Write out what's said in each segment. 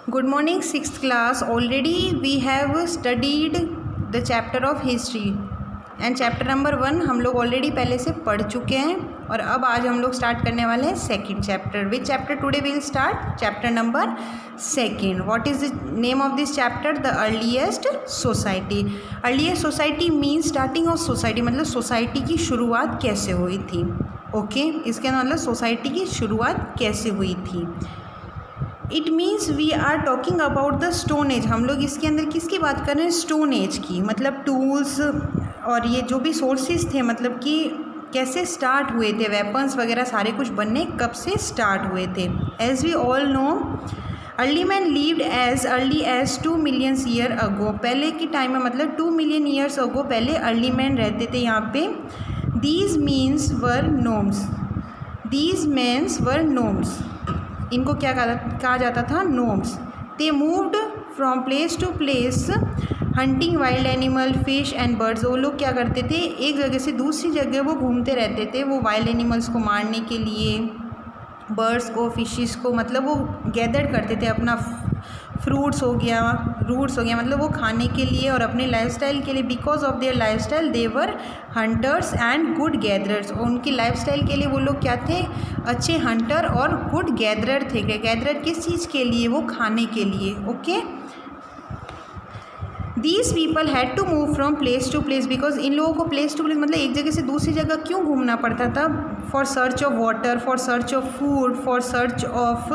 Good morning, 6th class. Already we have studied the chapter of history and chapter number 1 हम लोग already पहले से पढ़ चुके हैं और अब आज हम लोग स्टार्ट करने वाले हैं second chapter. Which chapter today will start? Chapter number 2. What is the name of this chapter? The earliest society. Earliest society means starting of society, मतलब सोसाइटी की शुरुआत कैसे हुई थी. ओके इसके मतलब सोसाइटी की शुरुआत कैसे हुई थी. It means we are talking about the stone age. हम लोग इसके अंदर किसकी बात कर रहे हैं? स्टोन एज की. मतलब टूल्स और ये जो भी सोर्सेज थे, मतलब कि कैसे स्टार्ट हुए थे, वेपन्स वगैरह सारे कुछ बनने कब से स्टार्ट हुए थे. As we all know early man lived as early as 2 million year ago. पहले के टाइम में मतलब 2 मिलियन ईयर्स अगो पहले अर्ली मैन रहते थे यहाँ पे. These means were nomads. These mans were nomads. इनको क्या कहा जाता था? Nomads. They moved from place to place hunting wild animal, fish and birds. वो लोग क्या करते थे? एक जगह से दूसरी जगह वो घूमते रहते थे. वो वाइल्ड एनिमल्स को मारने के लिए, बर्ड्स को, फिशेस को, मतलब वो गैदर करते थे. अपना फ्रूट्स हो गया, रूट्स हो गया, मतलब वो खाने के लिए और अपने लाइफस्टाइल के लिए. Because of their lifestyle they were hunters and good gatherers. और उनकी लाइफस्टाइल के लिए वो लोग क्या थे? अच्छे हंटर और गुड गैदरर थे. गैदरर किस चीज़ के लिए? वो खाने के लिए. Okay these people had to move from place to place. Because इन लोगों को प्लेस टू प्लेस मतलब एक जगह से दूसरी जगह क्यों घूमना पड़ता था? For search of water, for search of food, for search of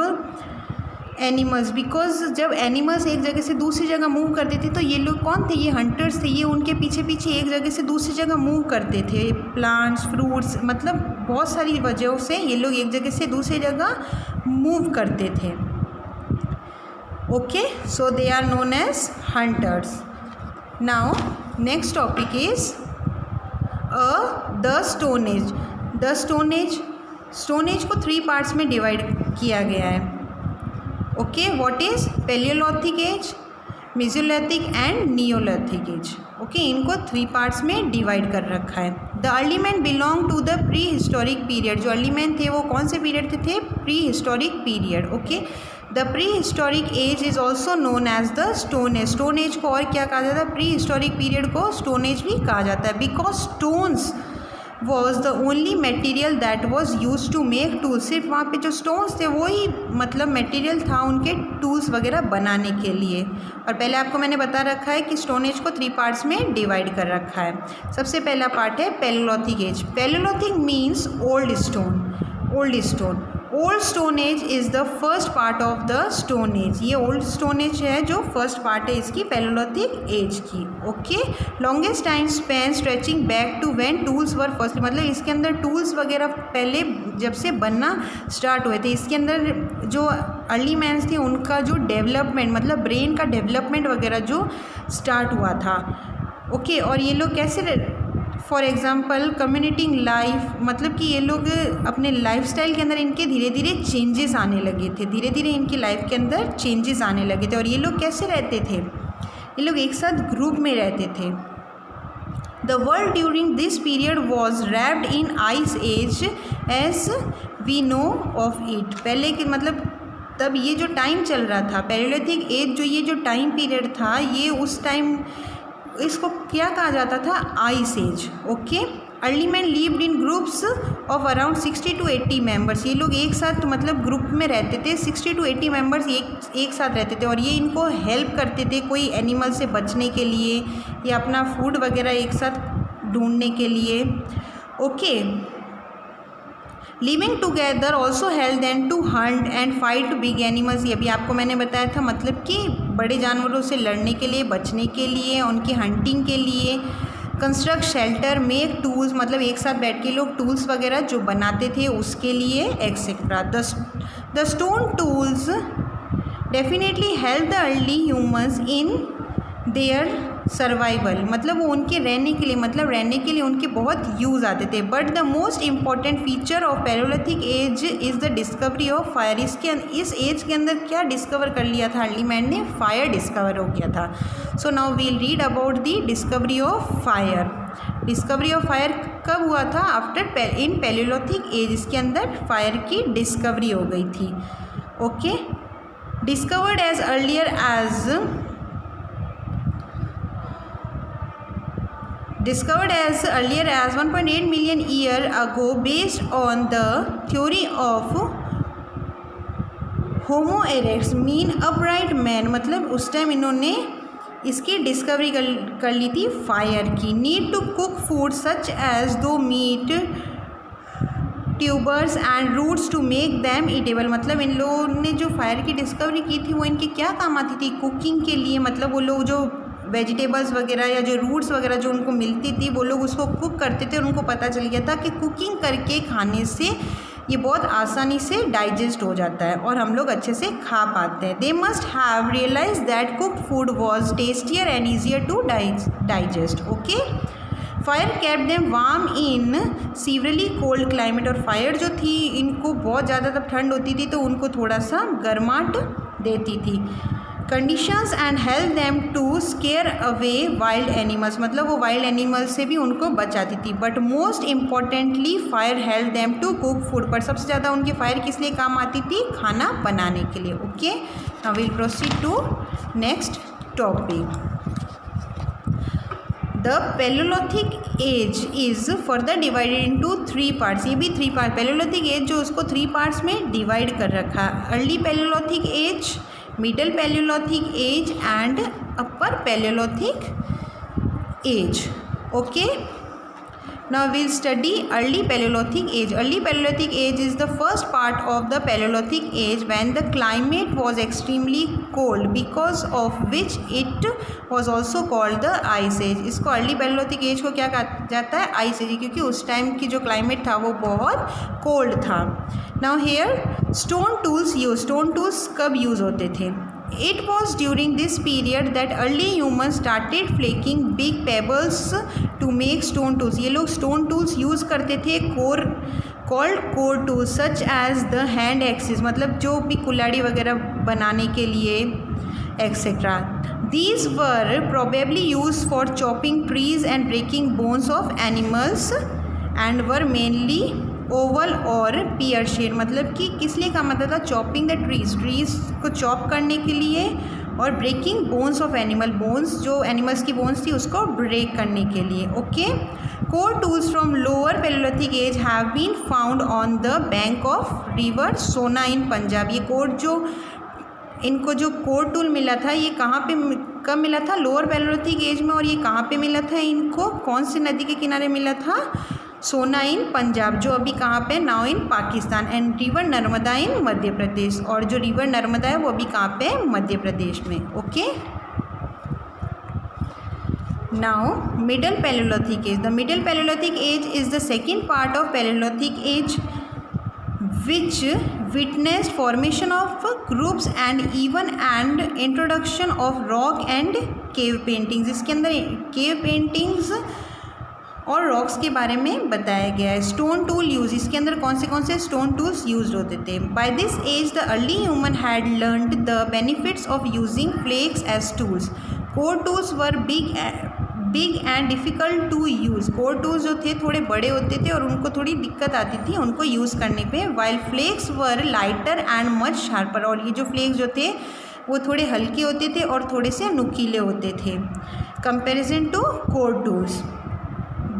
animals. Because जब एनिमल्स एक जगह से दूसरी जगह मूव करते थे तो ये लोग कौन थे? ये हंटर्स थे. ये उनके पीछे पीछे एक जगह से दूसरी जगह मूव करते थे. प्लांट्स, फ्रूट्स, मतलब बहुत सारी वजहों से ये लोग एक जगह से दूसरी जगह मूव करते थे. Okay so they are known as hunters. Now next topic is the stone age. The stone age. Stone age को 3 पार्ट्स में डिवाइड किया गया है. Okay what is? Palaeolithic age, mesolithic and neolithic age. Okay इनको 3 parts में divide कर रखा है. The early man belong to the prehistoric period. जो अर्ली मैन थे वो कौन से पीरियड थे? Prehistoric period. Okay the prehistoric age is also known as the stone age. Stone age को और क्या कहा जाता है? प्री हिस्टोरिक पीरियड को स्टोन एज भी कहा जाता है. Because stones was the only material that was use to make tools. सिर्फ वहाँ पे जो स्टोन्स थे वही मतलब मटेरियल था उनके टूल्स वगैरह बनाने के लिए. और पहले आपको मैंने बता रखा है कि स्टोन एज को 3 पार्ट्स में डिवाइड कर रखा है. सबसे पहला पार्ट है palaeolithic age. Palaeolithic means old stone. Old stone. Old stone age is the first part of the stone age. ये ओल्ड स्टोन एज है जो फर्स्ट पार्ट है इसकी पैलियोलिथिक एज की. Okay longest time span stretching back to when tools were first. मतलब इसके अंदर tools वगैरह पहले जब से बनना स्टार्ट हुए थे. इसके अंदर जो अर्ली मैन्स थे उनका जो डेवलपमेंट, मतलब ब्रेन का डेवलपमेंट वगैरह जो स्टार्ट हुआ था. ओके और ये लोग कैसे, फॉर एग्ज़ाम्पल कम्युनिटिंग लाइफ, मतलब कि ये लोग अपने लाइफस्टाइल के अंदर इनके धीरे धीरे चेंजेस आने लगे थे. धीरे धीरे इनकी लाइफ के अंदर चेंजेस आने लगे थे. और ये लोग कैसे रहते थे? ये लोग एक साथ ग्रुप में रहते थे. The world during this period was wrapped in ice age as we know of it. पहले के मतलब तब ये जो टाइम चल रहा था पैलियोलिथिक एज, जो ये जो टाइम पीरियड था, ये उस टाइम इसको क्या कहा जाता था? Ice age. Okay early man lived in groups of around 60 to 80 members. ये लोग एक साथ मतलब ग्रुप में रहते थे. 60 to 80 मेंबर्स एक साथ रहते थे. और ये इनको हेल्प करते थे कोई एनिमल से बचने के लिए या अपना फूड वगैरह एक साथ ढूंढने के लिए. Okay living together also help them to hunt and fight big animals. ये भी आपको मैंने बताया था, मतलब कि बड़े जानवरों से लड़ने के लिए, बचने के लिए, उनकी हंटिंग के लिए. कंस्ट्रक्ट शेल्टर, मेक टूल्स, मतलब एक साथ बैठ के लोग टूल्स वगैरह जो बनाते थे उसके लिए etcetera. The stone tools definitely help the early humans in their survival. मतलब वो उनके रहने के लिए, मतलब रहने के लिए उनके बहुत यूज़ आते थे. But the most important feature of palaeolithic age is the discovery of fire. इस एज के अंदर क्या डिस्कवर कर लिया था अर्ली मैन ने? फायर डिस्कवर हो गया था. So now we'll read about the discovery of fire. Discovery of fire कब हुआ था? After in palaeolithic age. इसके अंदर फायर की डिस्कवरी हो गई थी. Okay discovered as earlier as 1.8 million year ago based on the theory of homo erects mean upright man. मतलब उस टाइम इन्होंने इसकी डिस्कवरी कर ली थी फायर की। Need to cook food such as though meat tubers and roots to make them edible. मतलब इन लोगों ने जो फायर की डिस्कवरी की थी वो इनके क्या काम आती थी, कुकिंग के लिए। मतलब वो लोग जो वेजिटेबल्स वगैरह या जो रूट्स वगैरह जो उनको मिलती थी वो लोग उसको कुक करते थे और उनको पता चल गया था कि कुकिंग करके खाने से ये बहुत आसानी से डाइजेस्ट हो जाता है और हम लोग अच्छे से खा पाते हैं। They must have realise that cooked food was tastier and easier to digest. Okay, fire kept them warm in severely cold climate. और फायर जो थी इनको बहुत ज़्यादा तब ठंड होती थी तो उनको थोड़ा सा गर्माहट देती थी। Conditions and help them to scare away wild animals. मतलब वो वाइल्ड एनिमल्स से भी उनको बचाती थी। But most importantly fire help them to cook food. पर सबसे ज़्यादा उनकी फायर किस लिए काम आती थी, खाना बनाने के लिए। Okay, now we will proceed to next topic. The palaeolithic age is further divided into 3 parts. ये भी 3 पार्ट, पैलियोलिथिक एज जो उसको 3 पार्ट्स में डिवाइड कर रखा। Early palaeolithic age, middle palaeolithic age and upper palaeolithic age. Okay, now we'll study early Paleolithic age. Early Paleolithic age is the first part of the Paleolithic age when the climate was extremely cold, because of which it was also called the ice age. इसको early Paleolithic age को क्या कहा जाता है, ice age, क्योंकि उस time की जो climate था वो बहुत cold था। Now here stone tools used, stone tools कब use होते थे? It was during this period that early humans started flaking big pebbles to make stone tools. ये लोग stone tools use करते थे called core tools such as the hand axes, मतलब जो भी कुल्हाड़ी वगैरह बनाने के लिए etc. These were probably used for chopping trees and breaking bones of animals and were mainly Oval और पियर शेड। मतलब कि किस लिए काम आता था, चॉपिंग द ट्रीज को चॉप करने के लिए, और breaking bones of animal, bones जो एनिमल्स की बोन्स थी उसको ब्रेक करने के लिए। Okay, core tools from lower palaeolithic age have been found on the bank of river Soan in Punjab. ये कोर जो इनको जो कोर टूल मिला था ये कहाँ पे कब मिला था, लोअर पैलियोलिथिक एज में। और ये कहाँ पे मिला था इनको, कौन सी नदी के किनारे मिला था, सोना इन पंजाब, जो अभी कहाँ पे, now in Pakistan. And river Narmada in Madhya Pradesh, और जो रिवर नर्मदा है वो अभी कहाँ पे, मध्य प्रदेश में। Okay, now middle palaeolithic age. The middle palaeolithic age is the second part of palaeolithic age which witnessed formation of groups and even and introduction of rock and cave paintings। इसके अंदर cave paintings और rocks के बारे में बताया गया है। Stone tool use, इसके अंदर कौन से स्टोन टूल्स यूज होते थे। By this age the early human had learned the benefits of using flakes as tools. Core tools were big and difficult to use. Core tools जो थे थोड़े बड़े होते थे और उनको थोड़ी दिक्कत आती थी उनको यूज़ करने पे। While flakes were lighter and much sharper. और ये जो फ्लेक्स जो थे वो थोड़े हल्के होते थे और थोड़े से नुकीले होते थे comparison to core tools.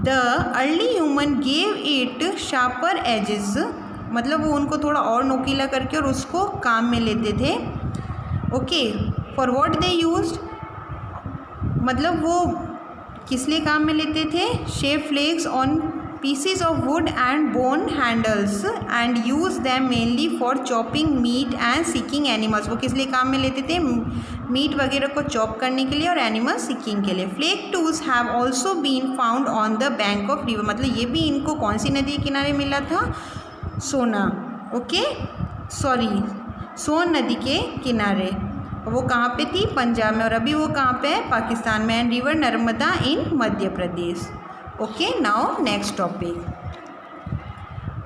The early human gave it sharper edges, मतलब वो उनको थोड़ा और नुकीला करके और उसको काम में लेते थे। Okay, for what they used, मतलब वो किस लिए काम में लेते थे, shape flakes on pieces of wood and bone handles and use them mainly for chopping meat and seeking animals. वो किस लिए काम में लेते थे, मीट वगैरह को चॉप करने के लिए और एनिमल सीकिंग के लिए। Flake tools have also been found on the bank of river, मतलब ये भी इनको कौन सी नदी के किनारे मिला था, सोना, ओके सॉरी सोन नदी के किनारे। वो कहाँ पे थी, पंजाब में, और अभी वो कहाँ पे है, पाकिस्तान में। And river Narmada in Madhya Pradesh. Okay, now next topic,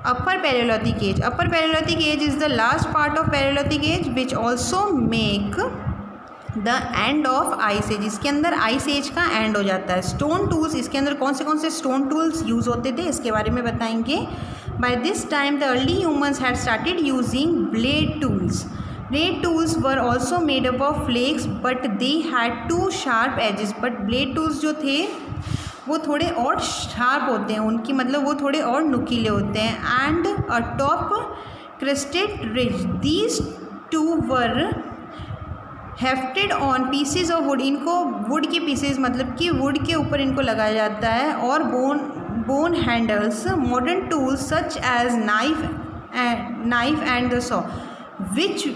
upper palaeolithic age. Upper palaeolithic age is the last part of palaeolithic age which also make the end of ice age. इसके अंदर आइस एज का एंड हो जाता है। Stone tools, इसके अंदर कौन से स्टोन टूल्स यूज़ होते थे इसके बारे में बताएंगे। By this time the early humans had started using blade tools. Blade tools were also made up of flakes but they had to sharp edges, but blade tools जो थे वो थोड़े और शार्प होते हैं उनकी, मतलब वो थोड़े और नुकीले होते हैं। And a top crested ridge, these two were hefted on pieces of wood, इनको वुड के पीसेज मतलब कि वुड के ऊपर इनको लगाया जाता है, और bone handles, modern tools such as knife and the saw which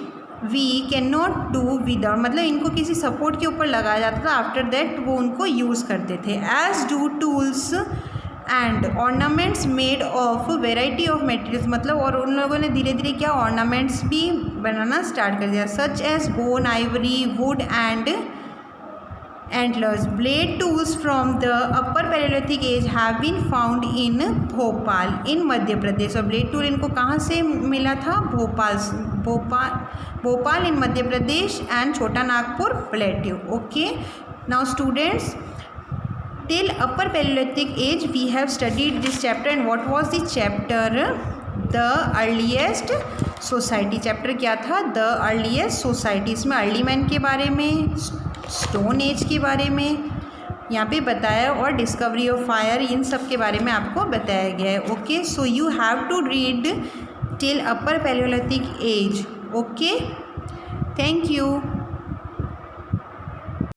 we can not do without, मतलब इनको किसी सपोर्ट के ऊपर लगाया जाता था, आफ्टर दैट वो उनको यूज़ करते थे। As do tools and ornaments made of variety of materials, मतलब और उन लोगों ने धीरे धीरे क्या ऑर्नामेंट्स भी बनाना स्टार्ट कर दिया, such as bone, ivory, wood and antlers. Blade tools from the upper palaeolithic age have been found in Bhopal in Madhya Pradesh, और ब्लेड टूल इनको कहाँ से मिला था, Bhopal in Madhya Pradesh and छोटा Nagpur plateau. Okay, now students, till upper paleolithic age we have studied this chapter, and what was the chapter? The earliest society। Chapter क्या था? The earliest society। इसमें अर्ली मैन के बारे में, स्टोन एज के बारे में यहाँ पे बताया, और डिस्कवरी ऑफ फायर, इन सब के बारे में आपको बताया गया है। Okay, so you have to read till upper palaeolithic age. Okay, thank you.